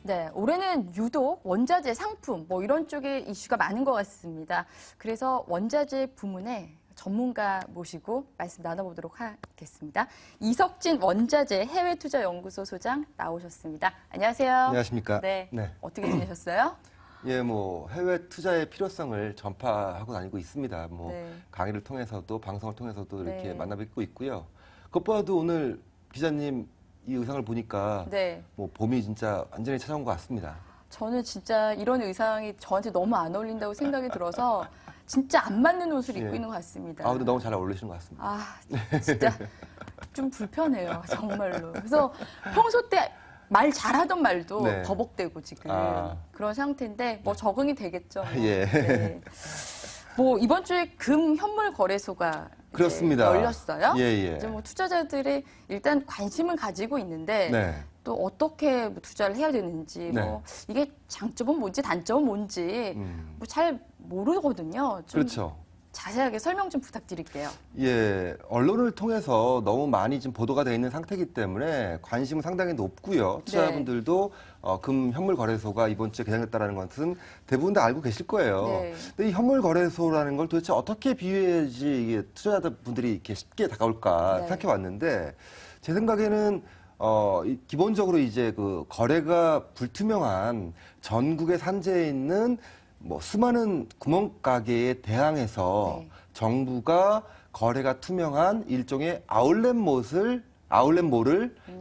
네, 올해는 유독 원자재 상품 뭐 이런 쪽에 이슈가 많은 것 같습니다. 그래서 원자재 부문에 전문가 모시고 말씀 나눠보도록 하겠습니다. 이석진 원자재 해외투자연구소 소장 나오셨습니다. 안녕하세요. 안녕하십니까? 네, 네. 어떻게 지내셨어요? 예, 뭐 해외 투자의 필요성을 전파하고 다니고 있습니다. 뭐 네. 강의를 통해서도 방송을 통해서도 이렇게 네. 만나뵙고 있고요. 그것보다도 오늘 기자님 이 의상을 보니까 네. 뭐 봄이 진짜 완전히 찾아온 것 같습니다. 저는 진짜 이런 의상이 저한테 너무 안 어울린다고 생각이 들어서 진짜 안 맞는 옷을 입고 예. 있는 것 같습니다. 아, 근데 너무 잘 어울리시는 것 같습니다. 아, 진짜 좀 불편해요, 정말로. 그래서 평소 때 말 잘하던 말도 네. 버벅대고 지금 아. 그런 상태인데 뭐 적응이 되겠죠. 뭐. 예. 네. 뭐 이번 주에 금 현물 거래소가 이제 그렇습니다. 열렸어요. 예, 예. 이제 뭐 투자자들이 일단 관심을 가지고 있는데 네. 또 어떻게 뭐 투자를 해야 되는지 네. 뭐 이게 장점은 뭔지 단점은 뭔지 뭐 잘 모르거든요. 좀 그렇죠. 자세하게 설명 좀 부탁드릴게요. 예, 언론을 통해서 너무 많이 지금 보도가 되어 있는 상태이기 때문에 관심은 상당히 높고요. 투자자분들도 금 현물 거래소가 이번 주에 개장됐다는 것은 대부분 다 알고 계실 거예요. 네. 근데 이 현물 거래소라는 걸 도대체 어떻게 비유해야지 이게 투자자분들이 이렇게 쉽게 다가올까 네. 생각해 왔는데 제 생각에는 기본적으로 이제 그 거래가 불투명한 전국의 산재에 있는 뭐 수많은 구멍가게에 대항해서 네. 정부가 거래가 투명한 일종의 아울렛몰을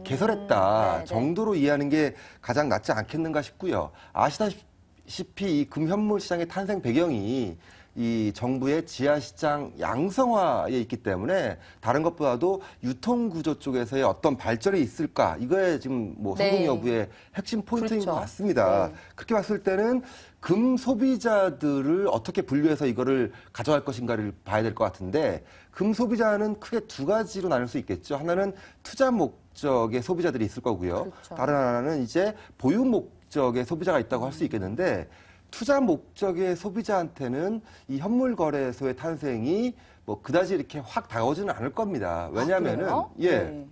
개설했다 네, 네. 정도로 이해하는 게 가장 낫지 않겠는가 싶고요. 아시다시피 이 금현물 시장의 탄생 배경이 이 정부의 지하시장 양성화에 있기 때문에 다른 것보다도 유통구조 쪽에서의 어떤 발전이 있을까 이거에 지금 뭐 성공 네. 여부의 핵심 포인트인 그렇죠. 것 같습니다. 네. 그렇게 봤을 때는 금 소비자들을 어떻게 분류해서 이거를 가져갈 것인가를 봐야 될 것 같은데 금 소비자는 크게 두 가지로 나눌 수 있겠죠. 하나는 투자 목적의 소비자들이 있을 거고요. 그렇죠. 다른 하나는 이제 보유 목적의 소비자가 있다고 할 수 있겠는데 투자 목적의 소비자한테는 이 현물 거래소의 탄생이 뭐 그다지 이렇게 확 다가오지는 않을 겁니다. 왜냐하면은 그래요? 예. 네.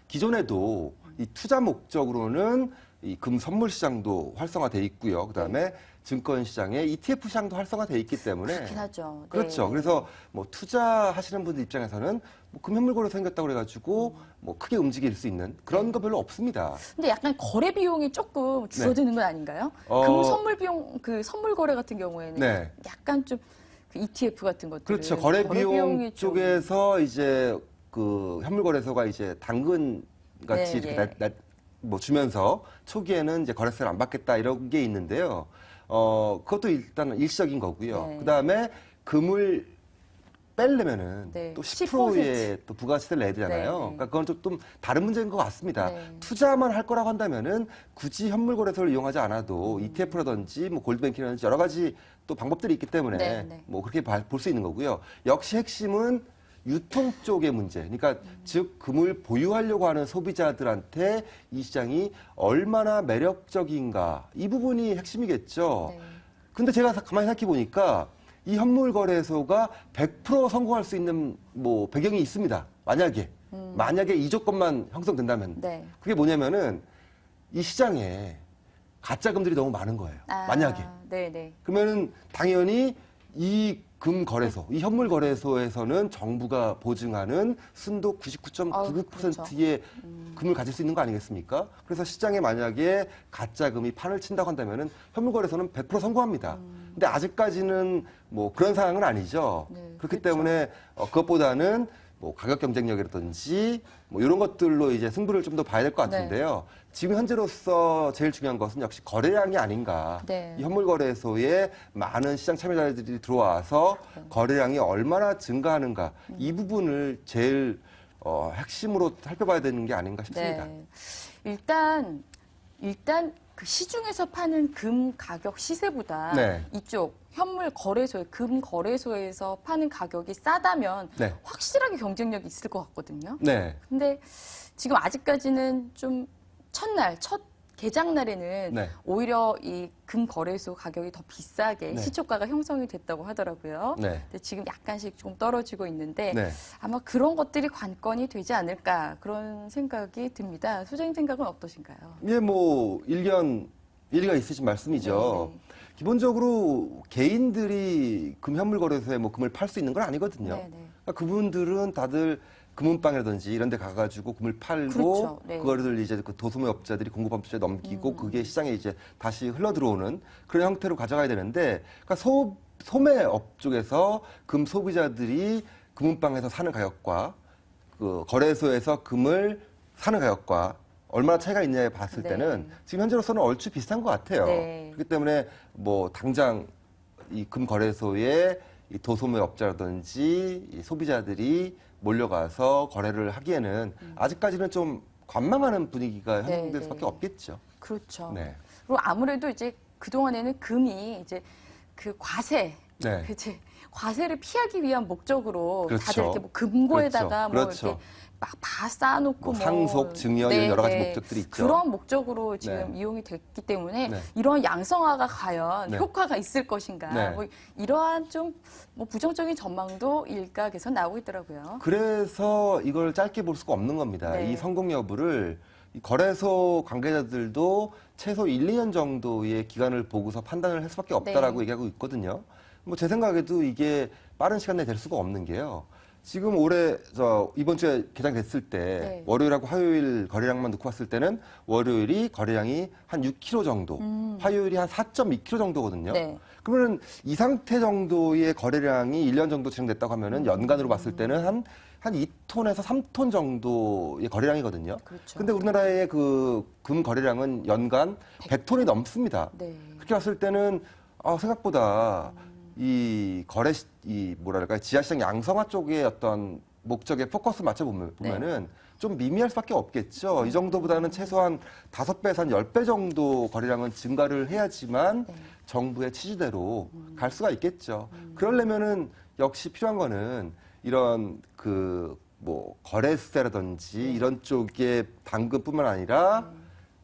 기존에도 이 투자 목적으로는 이 금 선물 시장도 활성화돼 있고요. 그다음에 증권 시장에 ETF 시장도 활성화돼 있기 때문에 그렇긴 하죠. 네. 그렇죠. 그래서 뭐 투자하시는 분들 입장에서는 뭐 금현물거래 생겼다고 그래가지고 뭐 크게 움직일 수 있는 그런 거 별로 없습니다. 근데 약간 거래 비용이 조금 줄어드는 건 아닌가요? 금 선물 비용, 그 선물 거래 같은 경우에는 네. 약간 좀 그 ETF 같은 것들 그렇죠. 거래 비용 비용이 좀- 쪽에서 이제 그 현물거래소가 이제 당근 같이 네, 이렇게 뭐 주면서 초기에는 이제 거래세를 안 받겠다 이런 게 있는데요. 그것도 일단 일시적인 거고요. 네. 그다음에 금을 빼려면은 네, 또 10% 10%의 또 부가세를 내야 되잖아요. 네, 네. 그러니까 그건 좀 다른 문제인 것 같습니다. 네. 투자만 할 거라고 한다면은 굳이 현물거래소를 이용하지 음. 않아도 ETF라든지 뭐 골드뱅킹이라든지 여러 가지 또 방법들이 있기 때문에 네, 네. 뭐 그렇게 볼 수 있는 거고요. 역시 핵심은 유통 쪽의 문제. 그러니까 즉 금을 보유하려고 하는 소비자들한테 이 시장이 얼마나 매력적인가 이 부분이 핵심이겠죠. 네. 근데 제가 가만히 생각해 보니까 이 현물 거래소가 100% 성공할 수 있는 뭐 배경이 있습니다. 만약에 이 조건만 형성된다면 네. 그게 뭐냐면은 이 시장에 가짜금들이 너무 많은 거예요. 만약에. 네네. 그러면은 당연히 이 금 거래소, 이 현물 거래소에서는 정부가 보증하는 순도 99.99%의 금을 가질 수 있는 거 아니겠습니까? 그래서 시장에 만약에 가짜 금이 판을 친다고 한다면은 현물 거래소는 100% 성공합니다. 근데 아직까지는 뭐 그런 상황은 아니죠. 네, 그렇기 그렇죠. 때문에 그것보다는 뭐 가격 경쟁력이라든지 뭐 이런 것들로 이제 승부를 좀 더 봐야 될 것 네. 같은데요. 지금 현재로서 제일 중요한 것은 역시 거래량이 아닌가. 네. 이 현물거래소에 많은 시장 참여자들이 들어와서 거래량이 얼마나 증가하는가 이 부분을 제일 핵심으로 살펴봐야 되는 게 아닌가 싶습니다. 네. 일단 그 시중에서 파는 금 가격 시세보다 네. 이쪽 현물 거래소에 금 거래소에서 파는 가격이 싸다면 네. 확실하게 경쟁력이 있을 것 같거든요. 네. 근데 지금 아직까지는 좀 첫날 첫 개장 날에는 네. 오히려 이 금 거래소 가격이 더 비싸게 네. 시초가가 형성이 됐다고 하더라고요. 네. 근데 지금 약간씩 좀 떨어지고 있는데 네. 아마 그런 것들이 관건이 되지 않을까 그런 생각이 듭니다. 소장님 생각은 어떠신가요? 예, 뭐 일견 일리가 있으신 말씀이죠. 네. 기본적으로 개인들이 금 현물 거래소에 뭐 금을 팔 수 있는 건 아니거든요. 네, 네. 그러니까 그분들은 다들 금은방이라든지 이런 데 가가지고 금을 팔고 그렇죠. 네. 그거를 이제 그 도소매업자들이 공급업체에 넘기고 그게 시장에 이제 다시 흘러 들어오는 그런 형태로 가져가야 되는데 그러니까 소매업 쪽에서 금 소비자들이 금은방에서 사는 가격과 그 거래소에서 금을 사는 가격과 얼마나 차이가 있냐에 봤을 네. 때는 지금 현재로서는 얼추 비슷한 것 같아요. 네. 그렇기 때문에 뭐 당장 이 금 거래소에 이 도소매업자라든지 이 소비자들이 몰려가서 거래를 하기에는 아직까지는 좀 관망하는 분위기가 네, 형성될 네. 수밖에 없겠죠. 그렇죠. 네. 그리고 아무래도 이제 그동안에는 금이 이제 그 과세, 네. 그치? 과세를 피하기 위한 목적으로 그렇죠. 다들 이렇게 뭐 금고에다가 그렇죠. 뭐 이렇게 막 다 쌓아놓고 뭐 상속, 증여 이런 여러 가지 목적들이 있죠. 그런 목적으로 지금 네. 이용이 됐기 때문에 네. 이런 양성화가 과연 네. 효과가 있을 것인가 네. 뭐 이러한 좀 뭐 부정적인 전망도 일각에서 나오고 있더라고요. 그래서 이걸 짧게 볼 수가 없는 겁니다. 네. 이 성공 여부를 이 거래소 관계자들도 최소 1, 2년 정도의 기간을 보고서 판단을 할 수밖에 없다라고 네. 얘기하고 있거든요. 뭐 제 생각에도 이게 빠른 시간 내에 될 수가 없는 게요. 지금 올해 이번 주에 개장됐을 때 네. 월요일하고 화요일 거래량만 놓고 봤을 때는 월요일이 거래량이 한 6kg 정도, 화요일이 한 4.2kg 정도거든요. 네. 그러면 이 상태 정도의 거래량이 1년 정도 진행됐다고 하면은 연간으로 봤을 때는 한 2톤에서 3톤 정도의 거래량이거든요. 그렇죠. 근데 우리나라의 그 금 거래량은 연간 100톤이 넘습니다. 네. 그렇게 봤을 때는 생각보다 이 뭐랄까 지하시장 양성화 쪽의 어떤 목적에 포커스 맞춰 보면은 좀 미미할 수밖에 없겠죠. 이 정도보다는 최소한 5배에서 한 10배 정도 거래량은 증가를 해야지만 정부의 취지대로 갈 수가 있겠죠. 그러려면은 역시 필요한 거는 이런 뭐 거래세라든지 이런 쪽의 당근뿐만 아니라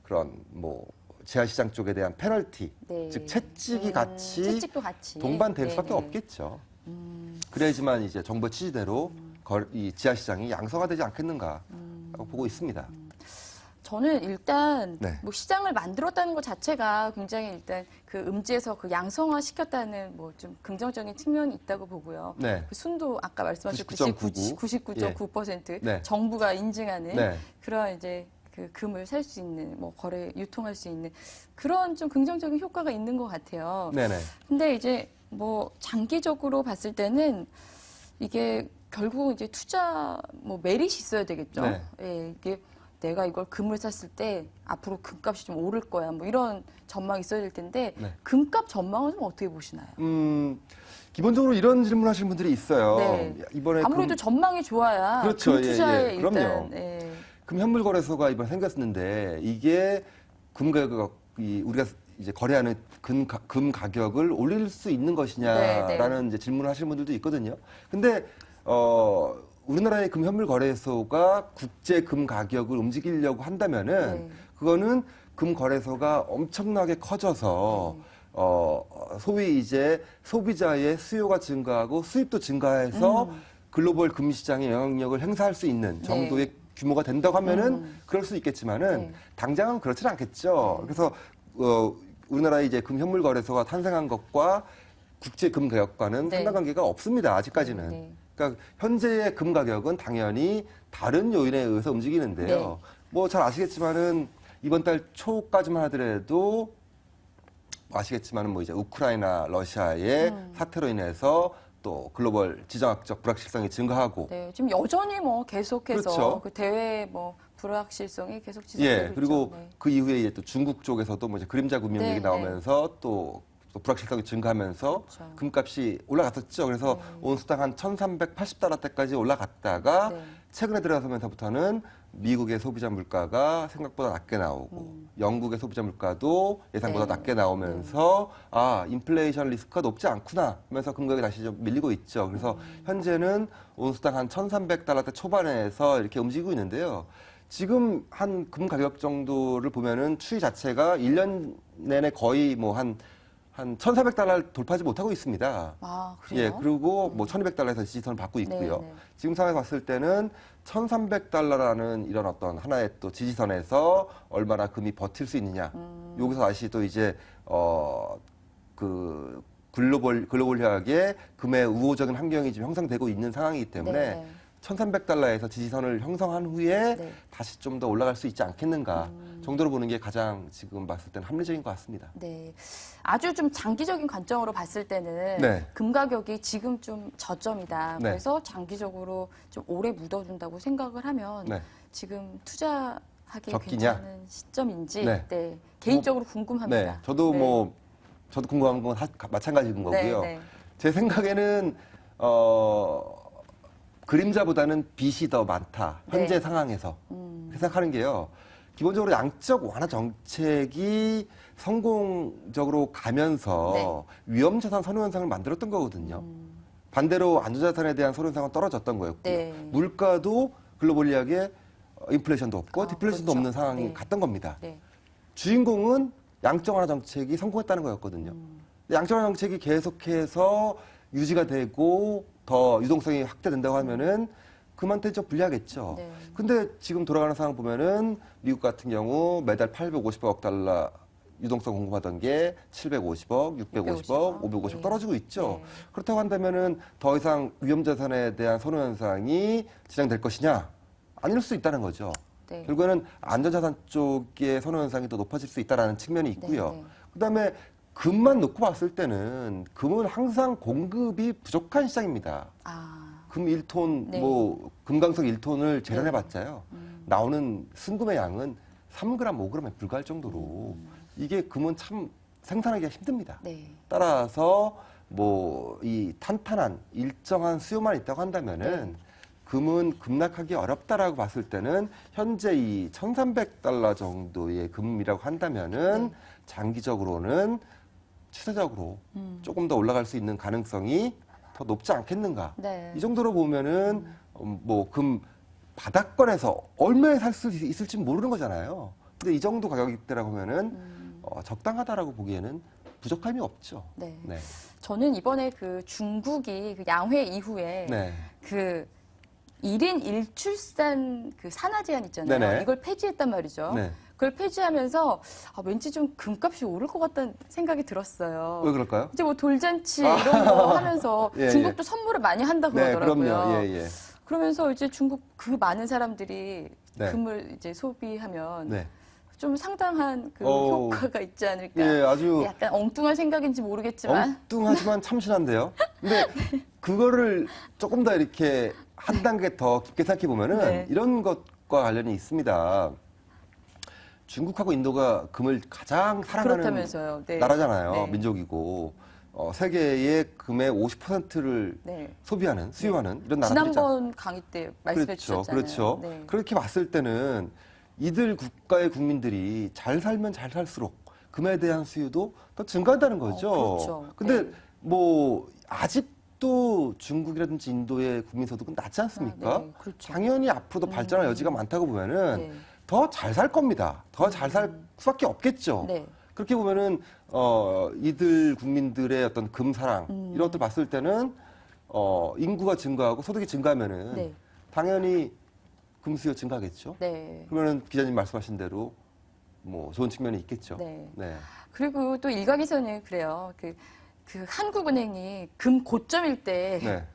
그런 뭐 지하시장 쪽에 대한 페널티, 네. 즉 채찍이 같이 채찍도 같이 동반될 네, 수밖에 네. 없겠죠. 그래야지만 이제 정부 취지대로 이 지하시장이 양성화되지 않겠는가라고 보고 있습니다. 저는 일단 네. 뭐 시장을 만들었다는 것 자체가 굉장히 일단 그 음지에서 그 양성화 시켰다는 뭐 좀 긍정적인 측면이 있다고 보고요. 네. 그 순도 아까 말씀하신 99.99. 99.9% 네. 정부가 인증하는 네. 그런 이제 그 금을 살 수 있는 뭐 거래 유통할 수 있는 그런 좀 긍정적인 효과가 있는 것 같아요. 네네. 근데 이제 뭐 장기적으로 봤을 때는 이게 결국 이제 투자 뭐 메릿이 있어야 되겠죠. 네. 예, 이게 내가 이걸 금을 샀을 때 앞으로 금값이 좀 오를 거야. 뭐 이런 전망이 있어야 될 텐데 네. 금값 전망은 좀 어떻게 보시나요? 기본적으로 이런 질문하시는 분들이 있어요. 네. 이번에 아무래도 전망이 좋아야 그렇죠. 금 투자에 예, 일단 그럼요. 예. 금 현물 거래소가 이번에 생겼는데 이게 금 가격이 우리가 이제 거래하는 금 가격을 올릴 수 있는 것이냐라는 이제 질문을 하시는 분들도 있거든요. 근데 우리나라의 금 현물 거래소가 국제 금 가격을 움직이려고 한다면은 그거는 금 거래소가 엄청나게 커져서 소위 이제 소비자의 수요가 증가하고 수입도 증가해서 글로벌 금 시장에 영향력을 행사할 수 있는 정도의 규모가 된다고 하면은 그럴 수 있겠지만은 당장은 그렇지는 않겠죠. 그래서 우리나라의 이제 금 현물 거래소가 탄생한 것과 국제 금 가격과는 상관관계가 없습니다. 아직까지는. 그러니까 현재의 금 가격은 당연히 다른 요인에 의해서 움직이는데요. 뭐 잘 아시겠지만은 이번 달 초까지만 하더라도 아시겠지만은 뭐 이제 우크라이나, 러시아의 사태로 인해서 또 글로벌 지정학적 불확실성이 증가하고 지금 여전히 뭐 계속해서 그렇죠. 그 대외 뭐 불확실성이 계속 지속되고 있죠. 그리고 그 이후에 이제 또 중국 쪽에서도 뭐 이제 그림자 금융 얘기 나오면서 또 불확실성이 증가하면서 그렇죠. 금값이 올라갔었죠. 그래서 온수당 한 1,380달러대까지 올라갔다가 최근에 들어서면서부터는 미국의 소비자 물가가 생각보다 낮게 나오고 영국의 소비자 물가도 예상보다 낮게 나오면서 인플레이션 리스크가 높지 않구나 하면서 금가격이 다시 좀 밀리고 있죠. 그래서 현재는 온수당 한 1,300달러대 초반에서 이렇게 움직이고 있는데요. 지금 한 금 가격 정도를 보면은 추이 자체가 1년 내내 거의 뭐 한 1,400달러를 돌파하지 못하고 있습니다. 아, 그래요? 예, 그리고 뭐 1,200달러에서 지지선을 받고 있고요. 네, 네. 지금 상황에 봤을 때는 1,300달러라는 이런 어떤 하나의 또 지지선에서 얼마나 금이 버틸 수 있느냐. 여기서 다시 또 이제 그 글로벌하게 금의 우호적인 환경이 지금 형성되고 있는 상황이기 때문에 네. 1,300달러에서 지지선을 형성한 후에 네. 다시 좀 더 올라갈 수 있지 않겠는가 정도로 보는 게 가장 지금 봤을 때는 합리적인 것 같습니다. 네. 아주 좀 장기적인 관점으로 봤을 때는 네. 금 가격이 지금 좀 저점이다. 네. 그래서 장기적으로 좀 오래 묻어준다고 생각을 하면 네. 지금 투자하기 적기냐? 괜찮은 시점인지 네. 네. 개인적으로 궁금합니다. 네, 저도 네. 저도 궁금한 건 마찬가지인 거고요. 네, 네. 제 생각에는 그림자보다는 빛이 더 많다. 현재 네. 상황에서 생각하는 게요. 기본적으로 양적 완화 정책이 성공적으로 가면서 위험자산 선호 현상을 만들었던 거거든요. 반대로 안전자산에 대한 선호 현상은 떨어졌던 거였고요. 네. 물가도 글로벌리하게 인플레이션도 없고 디플레이션도 그렇죠. 없는 상황이 네. 갔던 겁니다. 네. 주인공은 양적 완화 정책이 성공했다는 거였거든요. 근데 양적 완화 정책이 계속해서 유지가 되고 더 유동성이 확대된다고 하면은 금한테 좀 불리하겠죠. 네. 근데 지금 돌아가는 상황 보면은 미국 같은 경우 매달 850억 달러 유동성 공급하던 게 750억, 650억, 550억 네. 떨어지고 있죠. 네. 그렇다고 한다면은 더 이상 위험자산에 대한 선호 현상이 진행될 것이냐? 아닐 수 있다는 거죠. 네. 결국에는 안전자산 쪽의 선호 현상이 더 높아질 수 있다는 측면이 있고요. 네, 네. 그다음에 금만 놓고 봤을 때는 금은 항상 공급이 부족한 시장입니다. 아, 금 1톤, 네. 뭐 금강석 1톤을 재련해 네. 봤자요. 나오는 순금의 양은 3g, 5g에 불과할 정도로 이게 금은 참 생산하기가 힘듭니다. 네. 따라서 뭐 이 탄탄한 일정한 수요만 있다고 한다면은 금은 급락하기 어렵다라고 봤을 때는 현재 이 1,300달러 정도의 금이라고 한다면은 네. 장기적으로는 추세적으로 조금 더 올라갈 수 있는 가능성이 더 높지 않겠는가. 네. 이 정도로 보면은 뭐 금 바닥권에서 얼마에 살 수 있을지 모르는 거잖아요. 근데 이 정도 가격대라고 하면은 적당하다라고 보기에는 부족함이 없죠. 네. 네. 저는 이번에 그 중국이 그 양회 이후에 네. 그 1인 1출산 그 산하 제한 있잖아요. 네네. 이걸 폐지했단 말이죠. 네. 그걸 폐지하면서 왠지 좀 금값이 오를 것 같다는 생각이 들었어요. 왜 그럴까요? 이제 뭐 돌잔치 이런 거 하면서 예, 중국도 선물을 많이 한다 네, 그러더라고요. 그럼요. 예, 예. 그러면서 이제 중국 그 많은 사람들이 네. 금을 이제 소비하면 네. 좀 상당한 그 어우. 효과가 있지 않을까. 예, 아주 약간 엉뚱한 생각인지 모르겠지만 엉뚱하지만 참신한데요. 근데 그거를 조금 더 이렇게 한 단계 더 깊게 생각해 보면은 네. 이런 것과 관련이 있습니다. 중국하고 인도가 금을 가장 사랑하는 그렇다면서요. 네. 나라잖아요. 네. 민족이고 세계의 금의 50%를 네. 소비하는, 수요하는 이런 나라들이죠. 지난번 강의 때 말씀해 그렇죠, 주셨잖아요. 그렇죠. 네. 그렇게 봤을 때는 이들 국가의 국민들이 잘 살면 잘 살수록 금에 대한 수요도 더 증가한다는 거죠. 그렇죠. 근데 네. 뭐 아직도 중국이라든지 인도의 국민 소득은 낮지 않습니까? 네, 그렇죠. 당연히 앞으로도 발전할 여지가 많다고 보면은 네. 더 잘 살 겁니다. 더 잘 살 수밖에 없겠죠. 네. 그렇게 보면은 이들 국민들의 어떤 금 사랑 이런 것들 봤을 때는 인구가 증가하고 소득이 증가하면은 네. 당연히 금 수요 증가하겠죠. 네. 그러면은 기자님 말씀하신 대로 뭐 좋은 측면이 있겠죠. 네. 네. 그리고 또 일각에서는 그래요. 그 한국은행이 금 고점일 때 네.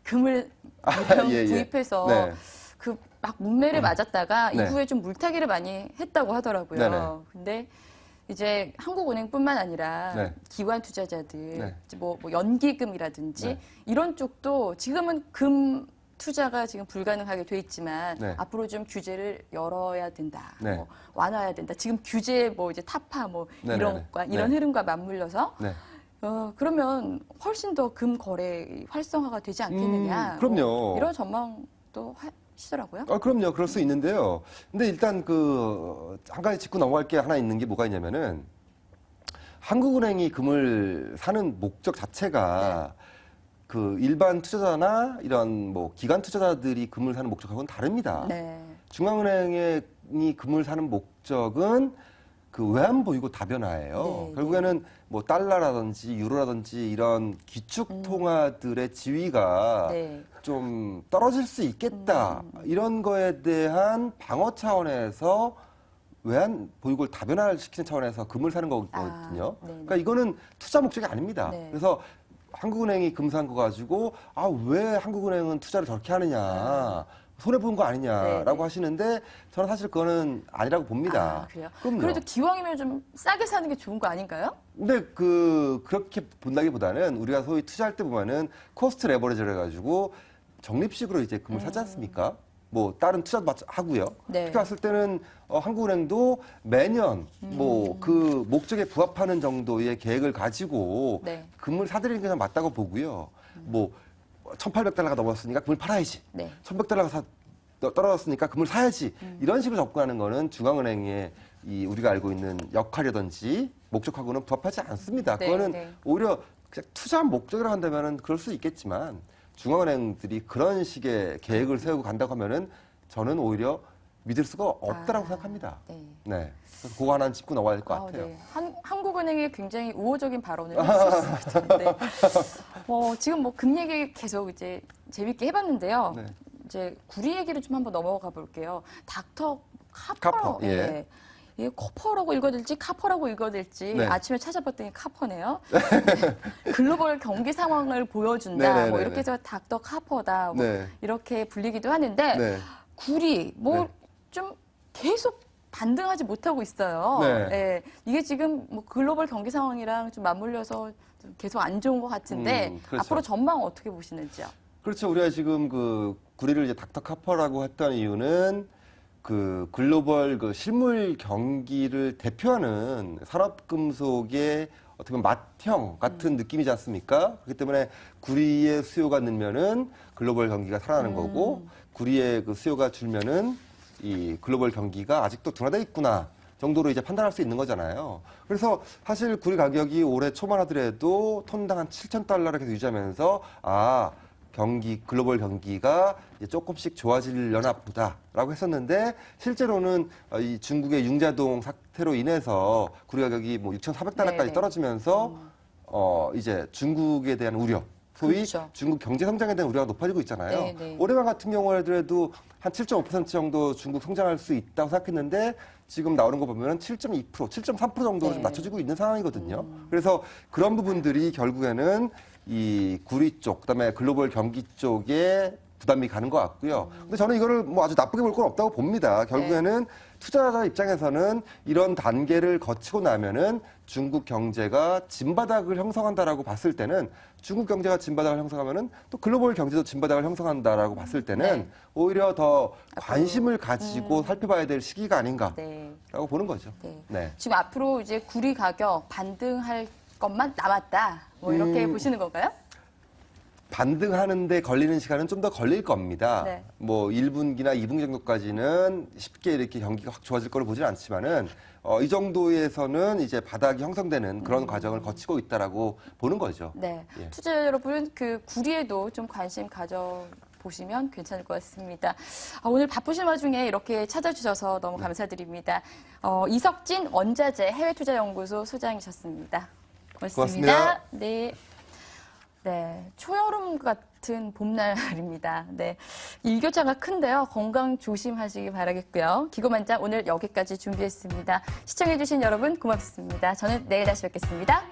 금을 아, 대량 예, 예. 구입해서 네. 그 막 문매를 맞았다가 네. 이후에 좀 물타기를 많이 했다고 하더라고요. 네네. 근데 이제 한국은행뿐만 아니라 네. 기관 투자자들, 네. 이제 뭐 연기금이라든지 네. 이런 쪽도 지금은 금 투자가 지금 불가능하게 돼 있지만 네. 앞으로 좀 규제를 열어야 된다, 네. 뭐 완화해야 된다. 지금 규제 뭐 이제 타파 뭐 네네네. 이런 것과 이런 네. 흐름과 맞물려서 네. 그러면 훨씬 더 금 거래 활성화가 되지 않겠느냐. 그럼요. 뭐 이런 전망도 하시더라고요. 그럼요. 그럴 수 있는데요. 근데 일단 한 가지 짚고 넘어갈 게 하나 있는 게 뭐가 있냐면은 한국은행이 금을 사는 목적 자체가 그 일반 투자자나 이런 뭐 기관 투자자들이 금을 사는 목적하고는 다릅니다. 네. 중앙은행이 금을 사는 목적은 그 외환 보유고 다변화예요. 네, 결국에는 뭐 달러라든지 유로라든지 이런 기축 통화들의 지위가 네. 좀 떨어질 수 있겠다. 이런 거에 대한 방어 차원에서 외환 보유고를 다변화시키는 차원에서 금을 사는 거거든요. 네. 그러니까 이거는 투자 목적이 아닙니다. 네. 그래서 한국은행이 금 산 거 가지고 아, 왜 한국은행은 투자를 저렇게 하느냐. 손해 보는 거 아니냐라고 네, 네. 하시는데 저는 사실 그거는 아니라고 봅니다. 아, 그래요? 그럼요. 그래도 기왕이면 좀 싸게 사는 게 좋은 거 아닌가요? 근데 그렇게 본다기보다는 우리가 소위 투자할 때 보면은 코스트 레버리지를 해가지고 적립식으로 이제 금을 사지 않습니까? 뭐 다른 투자도 하고요. 네. 그렇게 봤을 때는 한국은행도 매년 뭐 그 목적에 부합하는 정도의 계획을 가지고 네. 금을 사들이는 게 맞다고 보고요. 뭐 1,800달러가 넘었으니까 금을 팔아야지. 네. 1,100달러가 떨어졌으니까 금을 사야지. 이런 식으로 접근하는 거는 중앙은행의 이 우리가 알고 있는 역할이라든지 목적하고는 부합하지 않습니다. 네, 그거는 네. 오히려 그냥 투자 목적이라고 한다면은 그럴 수 있겠지만 중앙은행들이 그런 식의 계획을 세우고 간다고 하면은 저는 오히려 믿을 수가 없다라고 생각합니다. 네. 네. 그래서 그거 하나는 짚고 나와야 될 것 아, 같아요. 네. 한국은행이 굉장히 우호적인 발언을 하셨습니다. 네. 지금 뭐 금 얘기 계속 이제 재밌게 해봤는데요. 네. 이제 구리 얘기를 좀 한번 넘어가 볼게요. 닥터 카퍼, 카퍼. 예. 네. 이게 코퍼라고 읽어야 될지 카퍼라고 읽어야 될지 네. 아침에 찾아봤더니 카퍼네요. 네. 글로벌 경기 상황을 보여준다. 네네네네. 뭐 이렇게 해서 닥터 카퍼다. 뭐 네. 이렇게 불리기도 하는데 네. 구리 뭐 네. 좀 계속 반등하지 못하고 있어요. 네. 예, 이게 지금 뭐 글로벌 경기 상황이랑 좀 맞물려서 좀 계속 안 좋은 것 같은데 그렇죠. 앞으로 전망 어떻게 보시는지요? 그렇죠. 우리가 지금 그 구리를 이제 닥터 카퍼라고 했던 이유는 그 글로벌 그 실물 경기를 대표하는 산업금속의 어떻게 보면 맏형 같은 느낌이지 않습니까? 그렇기 때문에 구리의 수요가 늘면은 글로벌 경기가 살아나는 거고 구리의 그 수요가 줄면은 이 글로벌 경기가 아직도 둔화돼 있구나 정도로 이제 판단할 수 있는 거잖아요. 그래서 사실 구리 가격이 올해 초만 하더라도 톤당 한 7,000달러를 계속 유지하면서 글로벌 경기가 이제 조금씩 좋아지려나 보다라고 했었는데 실제로는 이 중국의 융자동 사태로 인해서 구리 가격이 뭐 6,400달러까지 네네. 떨어지면서 이제 중국에 대한 우려, 소위 그렇죠. 중국 경제 성장에 대한 우려가 높아지고 있잖아요. 네네. 올해만 같은 경우에도 한 7.5% 정도 중국 성장할 수 있다고 생각했는데 지금 나오는 거 보면 7.2%, 7.3% 정도로 네. 좀 낮춰지고 있는 상황이거든요. 그래서 그런 부분들이 결국에는 이 구리 쪽, 그다음에 글로벌 경기 쪽에 부담이 가는 것 같고요. 근데 저는 이거를 뭐 아주 나쁘게 볼 건 없다고 봅니다. 결국에는 투자자 입장에서는 이런 단계를 거치고 나면은 중국 경제가 진바닥을 형성한다라고 봤을 때는 중국 경제가 진바닥을 형성하면은 또 글로벌 경제도 진바닥을 형성한다라고 봤을 때는 네. 오히려 더 관심을 가지고 살펴봐야 될 시기가 아닌가라고 네. 보는 거죠. 네. 네. 지금 앞으로 이제 구리 가격 반등할 것만 남았다. 뭐 이렇게 보시는 건가요? 반등하는데 걸리는 시간은 좀 더 걸릴 겁니다. 네. 뭐 1분기나 2분기 정도까지는 쉽게 이렇게 경기가 확 좋아질 거를 보지는 않지만은 이 정도에서는 이제 바닥이 형성되는 그런 과정을 거치고 있다라고 보는 거죠. 네. 예. 투자자 여러분, 그 구리에도 좀 관심 가져 보시면 괜찮을 것 같습니다. 오늘 바쁘신 와중에 이렇게 찾아주셔서 너무 감사드립니다. 이석진 원자재 해외투자연구소 소장이셨습니다. 고맙습니다. 네. 네. 초여름 같은 봄날입니다. 네. 일교차가 큰데요. 건강 조심하시기 바라겠고요. 기고만장 오늘 여기까지 준비했습니다. 시청해주신 여러분 고맙습니다. 저는 내일 다시 뵙겠습니다.